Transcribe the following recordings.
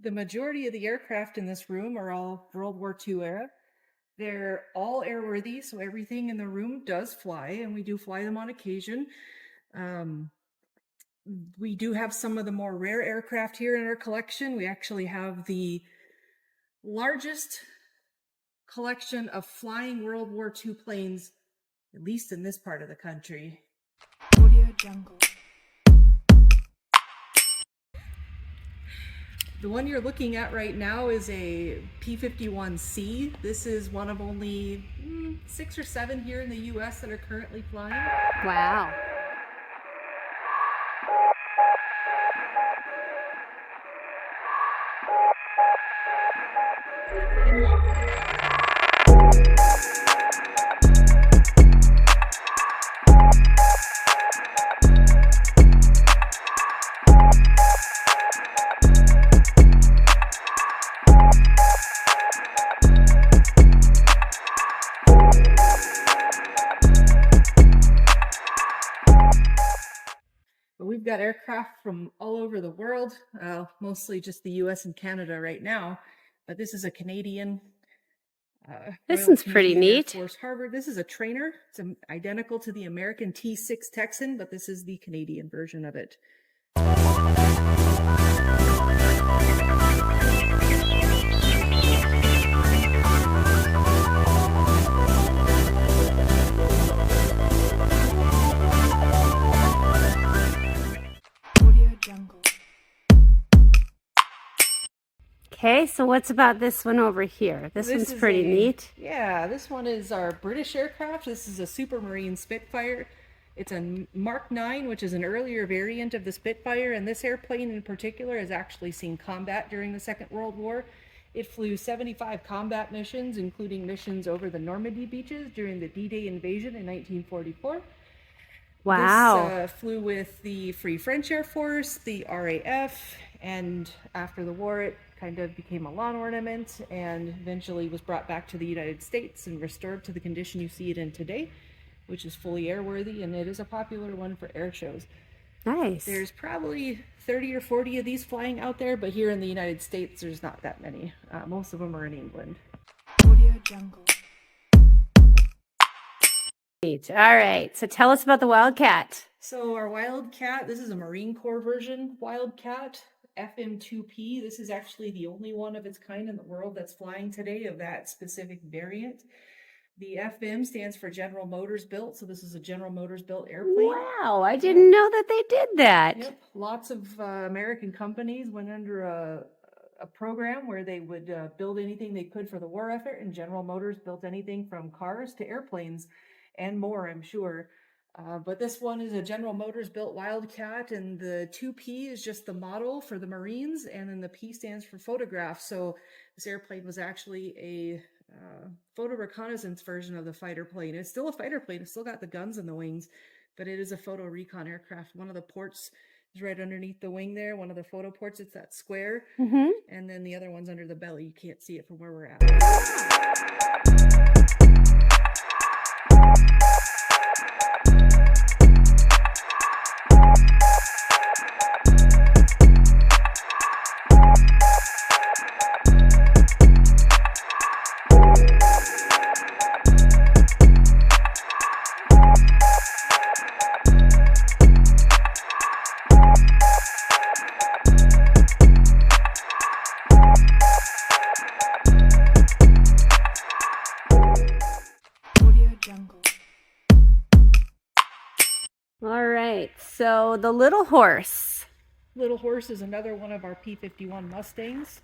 The majority of the aircraft in this room are all World War II era. They're all airworthy, so everything in the room does fly, and we do fly them on occasion. We do have some of the more rare aircraft here in our collection. We actually have the largest collection of flying World War II planes, at least in this part of the country. Audio Jungle. The one you're looking at right now is a P-51C. This is one of only 6 or 7 here in the US that are currently flying. Wow. But we've got aircraft from all over the world, mostly just the US and Canada right now. But this is a Canadian. This one's pretty neat. Air Force Harvard. This is a trainer. It's identical to the American T6 Texan, but this is the Canadian version of it. Okay, so what's about this one over here? This one's pretty neat. Yeah, this one is our British aircraft. This is a Supermarine Spitfire. It's a Mark 9, which is an earlier variant of the Spitfire, and this airplane in particular has actually seen combat during the Second World War. It flew 75 combat missions, including missions over the Normandy beaches during the D-Day invasion in 1944. Wow. This flew with the Free French Air Force, the RAF, and after the war it kind of became a lawn ornament and eventually was brought back to the United States and restored to the condition you see it in today, which is fully airworthy, and it is a popular one for air shows. Nice. There's probably 30 or 40 of these flying out there, but here in the United States there's not that many. Most of them are in England. Audio Jungle. All right, so tell us about the Wildcat. So our Wildcat, this is a Marine Corps version Wildcat, FM2P. This is actually the only one of its kind in the world that's flying today of that specific variant. The FM stands for General Motors Built, so this is a General Motors Built airplane. Wow, I didn't know that they did that. Yep, lots of American companies went under a program where they would build anything they could for the war effort, and General Motors built anything from cars to airplanes and more, I'm sure. But this one is a General Motors built Wildcat, and the 2P is just the model for the Marines, and then the P stands for photograph. So this airplane was actually a photo reconnaissance version of the fighter plane. It's still a fighter plane. It's still got the guns in the wings, but it is a photo recon aircraft. One of the ports is right underneath the wing there. One of the photo ports, it's that square. And then the other one's under the belly. You can't see it from where we're at. All right, so the Little Horse. Little Horse is another one of our P-51 Mustangs.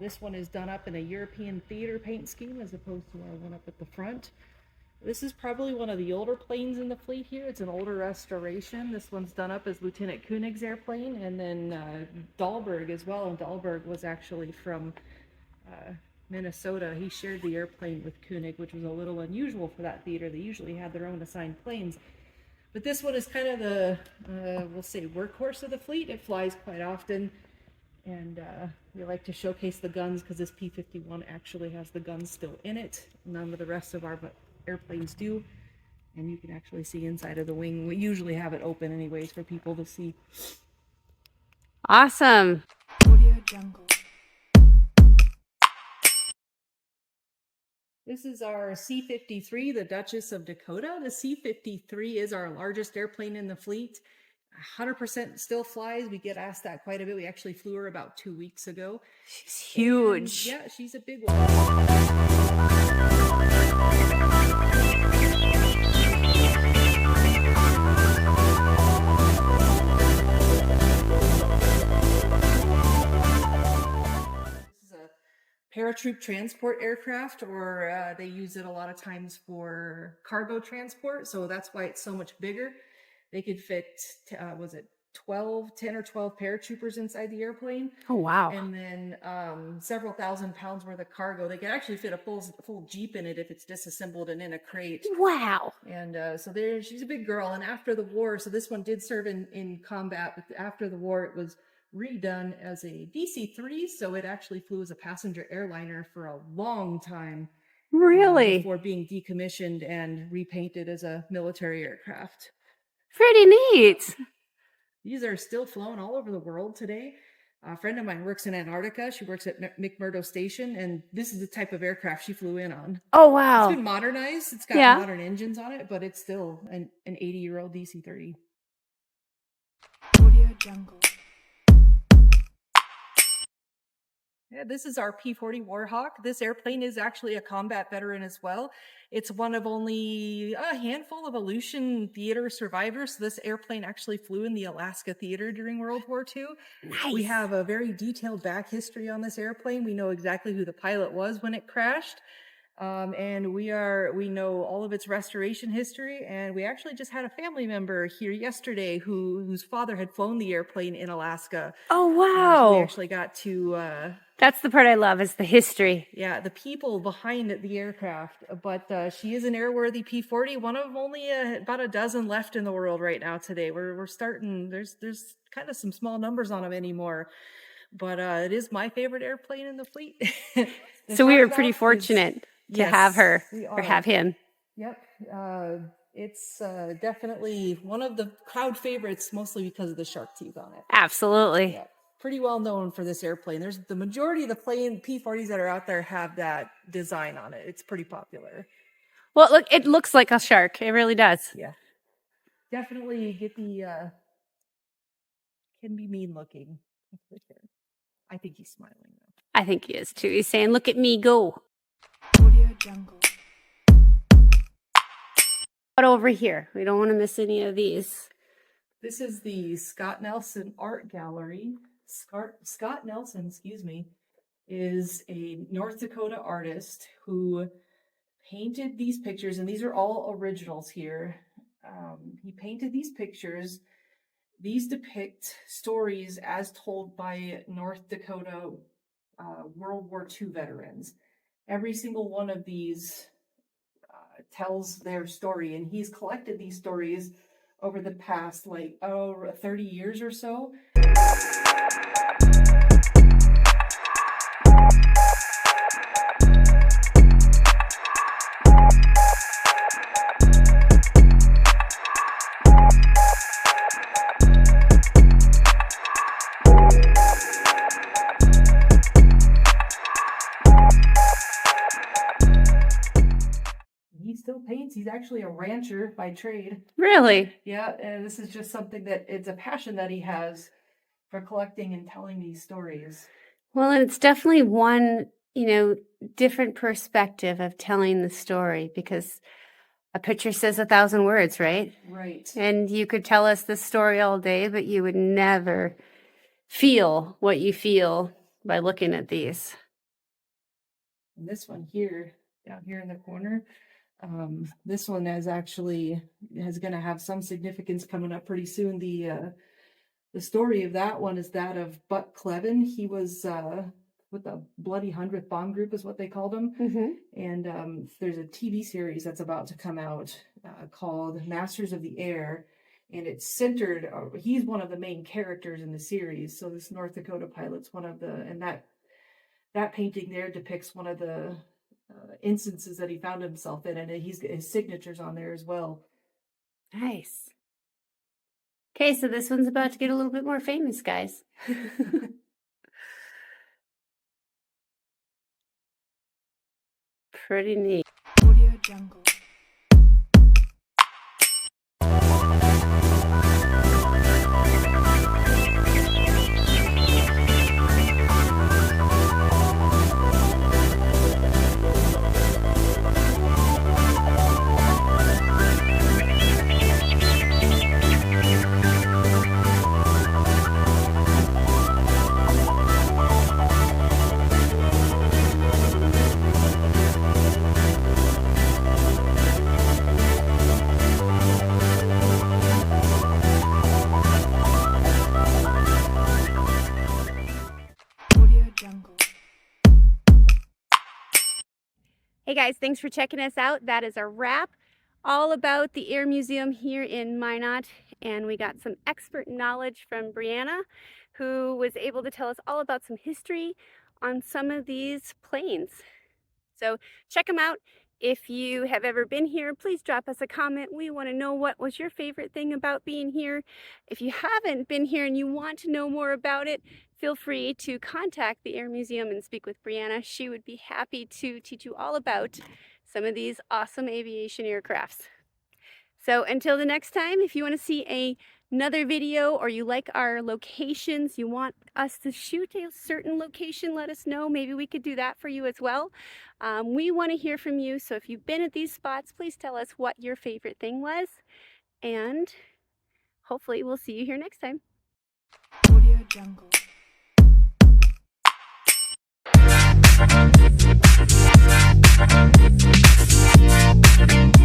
This one is done up in a European theater paint scheme as opposed to our one up at the front. This is probably one of the older planes in the fleet here. It's an older restoration. This one's done up as Lieutenant Koenig's airplane, and then Dahlberg as well. And Dahlberg was actually from Minnesota. He shared the airplane with Koenig, which was a little unusual for that theater. They usually had their own assigned planes. But this one is kind of the, we'll say, workhorse of the fleet. It flies quite often, and we like to showcase the guns because this P-51 actually has the guns still in it. None of the rest of our airplanes do, and you can actually see inside of the wing. We usually have it open anyways for people to see. Awesome. Audio Jungle. This is our C-53, the Duchess of Dakota. The C-53 is our largest airplane in the fleet. 100% still flies. We get asked that quite a bit. We actually flew her about 2 weeks ago. She's huge. And yeah, she's a big one. Paratroop transport aircraft, or they use it a lot of times for cargo transport. So that's why it's so much bigger. They could fit, was it 10 or 12 paratroopers inside the airplane? Oh, wow. And then several thousand pounds worth of cargo. They could actually fit a full Jeep in it if it's disassembled and in a crate. Wow. And so she's a big girl. And after the war, so this one did serve in combat, but after the war, it was redone as a DC-3, so it actually flew as a passenger airliner for a long time. Really? Before being decommissioned and repainted as a military aircraft. Pretty neat. These are still flown all over the world today. A friend of mine works in Antarctica. She works at McMurdo Station, and this is the type of aircraft she flew in on. Oh, wow. It's been modernized. It's got modern engines on it, but it's still an 80-year-old DC-30. Audio Jungle. Yeah, this is our P-40 Warhawk. This airplane is actually a combat veteran as well. It's one of only a handful of Aleutian theater survivors. So this airplane actually flew in the Alaska theater during World War II. Nice. We have a very detailed back history on this airplane. We know exactly who the pilot was when it crashed. And we know all of its restoration history. And we actually just had a family member here yesterday whose father had flown the airplane in Alaska. Oh, wow. So we actually got to... That's the part I love, is the history. Yeah, the people behind the aircraft. But she is an airworthy P-40, one of only about a dozen left in the world right now today. We're starting, there's kind of some small numbers on them anymore. But it is my favorite airplane in the fleet. So we were pretty fortunate to have her, or have him. Yep. It's definitely one of the crowd favorites, mostly because of the shark teeth on it. Absolutely. Yeah. Pretty well known for this airplane. There's the majority of the P-40s that are out there have that design on it. It's pretty popular. Well, look, it looks like a shark. It really does. Yeah. Definitely get the, can be mean looking. I think he's smiling though. I think he is too. He's saying, look at me go. Audio Jungle. But over here, we don't want to miss any of these. This is the Scott Nelson Art Gallery. Scott Nelson, is a North Dakota artist who painted these pictures, and these are all originals here. He painted these pictures. These depict stories as told by North Dakota World War II veterans. Every single one of these tells their story, and he's collected these stories over the past 30 years or so. He still paints. He's actually a rancher by trade. Really? Yeah, and this is just something that it's a passion that he has for collecting and telling these stories. Well, and it's definitely one, different perspective of telling the story, because a picture says 1,000 words, right? Right. And you could tell us this story all day, but you would never feel what you feel by looking at these. And this one here, down here in the corner, this one is going to have some significance coming up pretty soon. The story of that one is that of Buck Clevin. He was with the Bloody 100th Bomb Group is what they called him. Mm-hmm. And there's a TV series that's about to come out called Masters of the Air. And it's centered, he's one of the main characters in the series. So this North Dakota pilot's one of and that painting there depicts one of the instances that he found himself in, and his signature's on there as well. Nice. Okay, so this one's about to get a little bit more famous, guys. Pretty neat. Audio Jungle. Audio Jungle. Hey guys, thanks for checking us out. That is a wrap all about the Air Museum here in Minot. And we got some expert knowledge from Brianna, who was able to tell us all about some history on some of these planes. So check them out. If you have ever been here, please drop us a comment. We want to know what was your favorite thing about being here. If you haven't been here and you want to know more about it, feel free to contact the Air Museum and speak with Brianna. She would be happy to teach you all about some of these awesome aviation aircrafts. So until the next time, if you want to see another video or you like our locations, you want us to shoot a certain location, let us know. Maybe we could do that for you as well. We want to hear from you. So if you've been at these spots, please tell us what your favorite thing was. And hopefully we'll see you here next time. Audio Jungle. Thank you.